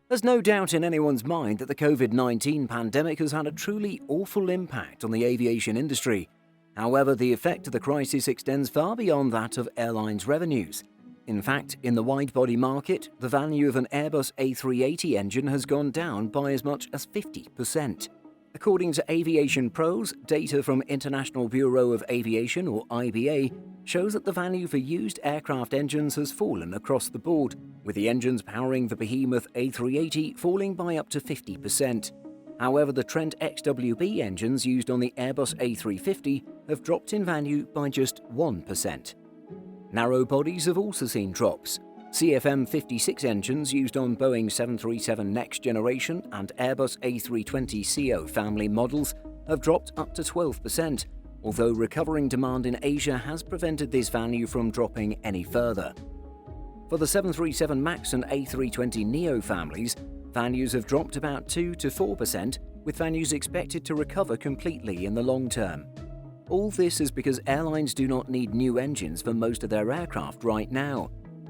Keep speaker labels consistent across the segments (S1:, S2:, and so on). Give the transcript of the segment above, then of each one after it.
S1: There's no doubt in anyone's mind that the COVID-19 pandemic has had a truly awful impact on the aviation industry. However, the effect of the crisis extends far beyond that of airlines' revenues. In fact, in the wide-body market, the value of an Airbus A380 engine has gone down by as much as 50%. According to Aviation Pros, data from International Bureau of Aviation, or IBA, shows that the value for used aircraft engines has fallen across the board, with the engines powering the behemoth A380 falling by up to 50%. However, the Trent XWB engines used on the Airbus A350 have dropped in value by just 1%. Narrow bodies have also seen drops. CFM56 engines used on Boeing 737 Next Generation and Airbus A320ceo family models have dropped up to 12%, although recovering demand in Asia has prevented this value from dropping any further. For the 737 MAX and A320neo families, values have dropped about 2 to 4%, with values expected to recover completely in the long term. All this is because airlines do not need new engines for most of their aircraft right now.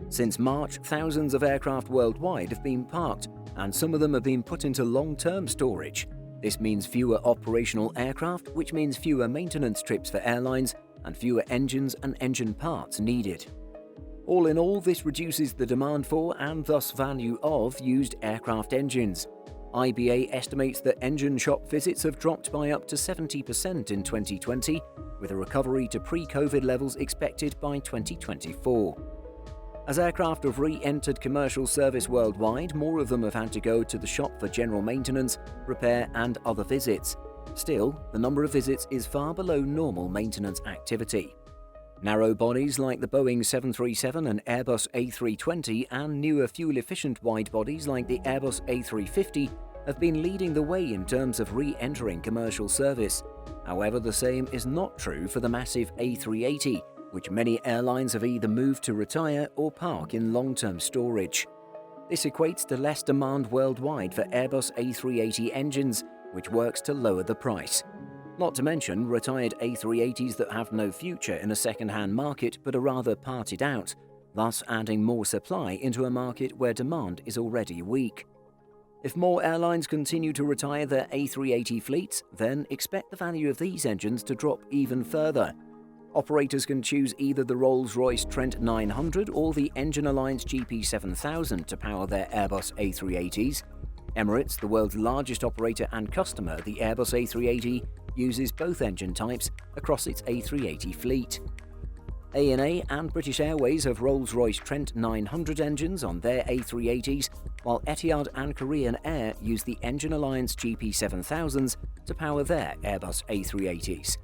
S1: Since March, thousands of aircraft worldwide have been parked, and some of them have been put into long-term storage. This means fewer operational aircraft, which means fewer maintenance trips for airlines and fewer engines and engine parts needed. All in all, this reduces the demand for and thus value of used aircraft engines. IBA estimates that engine shop visits have dropped by up to 70% in 2020, with a recovery to pre-COVID levels expected by 2024. As aircraft have re-entered commercial service worldwide, more of them have had to go to the shop for general maintenance, repair and other visits. Still, the number of visits is far below normal maintenance activity. Narrow bodies like the Boeing 737 and Airbus A320 and newer fuel-efficient wide bodies like the Airbus A350 have been leading the way in terms of re-entering commercial service. However, the same is not true for the massive A380, which many airlines have either moved to retire or park in long-term storage. This equates to less demand worldwide for Airbus A380 engines, which works to lower the price. Not to mention retired A380s that have no future in a second-hand market but are rather parted out, thus adding more supply into a market where demand is already weak. If more airlines continue to retire their A380 fleets, then expect the value of these engines to drop even further. Operators can choose either the Rolls-Royce Trent 900 or the Engine Alliance GP7000 to power their Airbus A380s. Emirates, the world's largest operator and customer, the Airbus A380, uses both engine types across its A380 fleet. ANA and British Airways have Rolls-Royce Trent 900 engines on their A380s, while Etihad and Korean Air use the Engine Alliance GP7000s to power their Airbus A380s.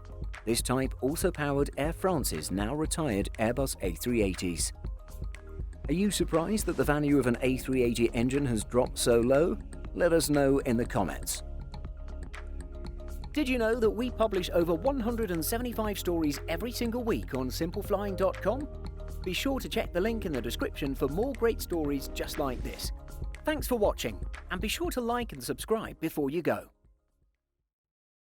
S1: This type also powered Air France's now retired Airbus A380s. Are you surprised that the value of an A380 engine has dropped so low? Let us know in the comments. Did you know that we publish over 175 stories every single week on simpleflying.com? Be sure to check the link in the description for more great stories just like this. Thanks for watching, and be sure to like and subscribe before you go.